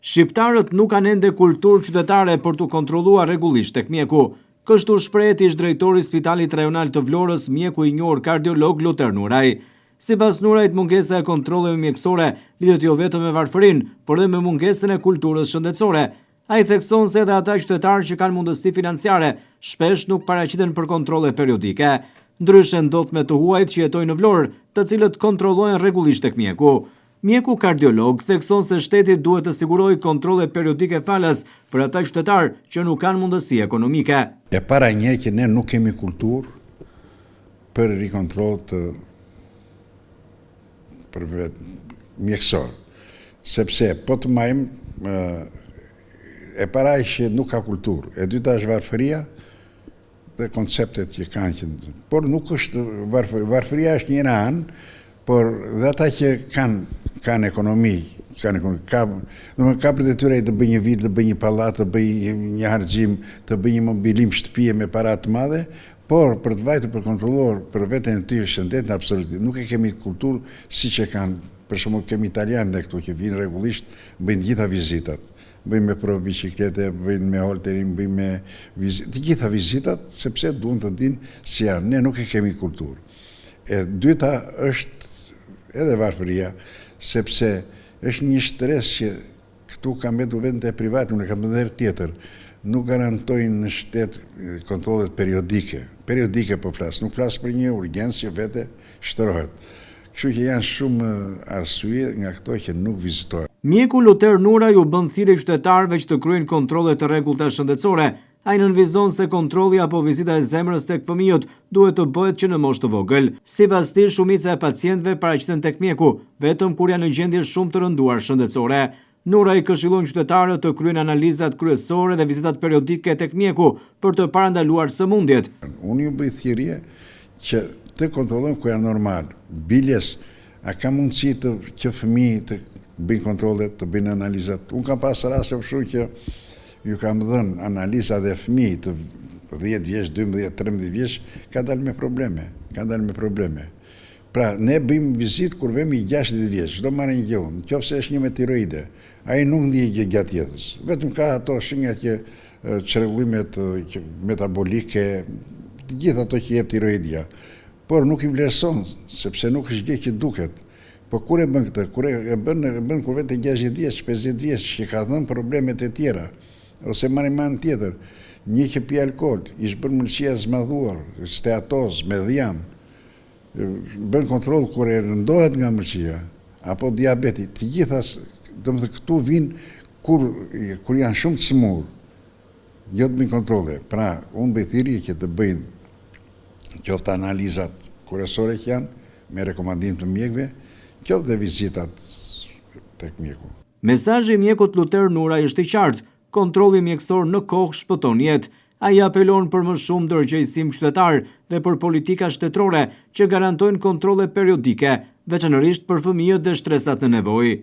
Shqiptarët nuk kanë ende kulturë qytetare për të kontrolluar rregullisht tek mjeku. Kështu shprehet ish drejtori i Spitalit Rajonal të Vlorës, mjeku i njohur kardiolog Luter Nuraj. Sipas Nurajt, mungesa e kontrolleve mjekësore lidhet jo vetëm me varfërinë, por edhe me mungesën e kulturës shëndetësore. Ai thekson se edhe ata qytetarë që kanë mundësi financiare shpesh nuk paraqiten për kontrolle periodike. Ndryshe ndodh me të huajt që jetojnë në Vlorë, të cilët kontrollojnë rregullisht tek mjeku. Mjeku kardiolog thekson se shteti duhet të sigurojë kontrolle periodike falas për ata qytetarë që nuk kanë mundësi ekonomike. E para një që ne nuk kemi kulturë për rikontroll për mjekësor, sepse po të majmë e para që nuk ka kulturë, e dyta është varfëria dhe konceptet që kanë por nuk është varfëria është një anë, por dhe ata që kanë ekonomi, ka për detyrë të bëjë një vit, të bëjë një pallat, të bëjë një harxhim, të bëjë një mobilim shtëpie me para të mëdha, por për të vajtur për kontrollor për veten e tyre shëndet në absolutisht nuk e kemi kulturë siç e kanë, për shembull kemi italianë këtu që vinë rregullisht, bëjnë gjitha vizitat. Bëjmë me provë biciklete, bëjmë me holterin, bëjmë me vizitat, të gjitha vizitat, sepse duan të dinë si janë. Ne nuk e kemi kulturë. E dyta është edhe varfëria, sepse është një stres që këtu ka mbetur vetëm te privati, unë kam thënë tjetër, nuk garantojnë në shtet kontrollet periodike. Periodike po flas, nuk flas për një urgjencë që vete shtrohet. Kështu që janë shumë arsye nga këto që nuk vizitohen. Mjeku Luter Nuraj u bën thirrje qytetarëve që të kryejnë kontrolle të rregullta shëndetësore. Ai nënvizon se kontrolli apo vizita e zemrës tek fëmijët duhet të bëhet që në moshë të vogël. Sipas tij, shumica e pacientëve paraqiten tek mjeku vetëm kur janë në gjendje shumë të rënduar shëndetësore. Nuraj këshillon qytetarët të kryejnë analizat kryesore dhe vizitat periodike tek mjeku për të parandaluar sëmundjet. Unë ju bëj thirrje që të kontrollojmë ku janë normal. Biles, a ka mundësi që fëmijë të bëjnë kontrollet, të bëjnë analizat? Unë kam pas raste kështu që ju kam dhënë analiza dhe fëmijë të 10 vjeç, 12, 13 vjeç ka dalë me probleme. Pra, ne bëjmë vizit kur vemi 60 vjeç, çdo marrë një gjë, nëse është një me tiroide, ai nuk ndihet gjatë jetës. Vetëm ka ato shenja që çrregullimet metabolike, të gjitha ato që jep tiroidia. Por nuk i vlerëson, sepse nuk është gjë që duket. Po kur e bën këtë? Kur e bën kur vetë 60 vjeç, 50 vjeç, që ka dhënë problemet e tjera, ose marrë manë tjetër, një që pi alkool, ish bën mëlçia zmadhuar, steatoz, me dhjam, bën kontroll kur e rëndohet nga mëlçia, apo diabeti, të gjitha, domethënë këtu vinë kur janë shumë të smur, jo të bëjnë kontrolle. Pra, unë bëj thirrje që të bëjnë qoftë analizat kryesore që janë, me rekomandim të mjekëve, qoftë dhe vizitat tek mjeku. Mesazhi i mjekut Luter Nuraj është i qartë: kontrolli mjekësor në kohë shpëton jetë. Ai apelon për më shumë ndërgjegjësim qytetar dhe për politika shtetërore që garantojnë kontrolle periodike, veçanërisht për fëmijët dhe shtresat në nevojë.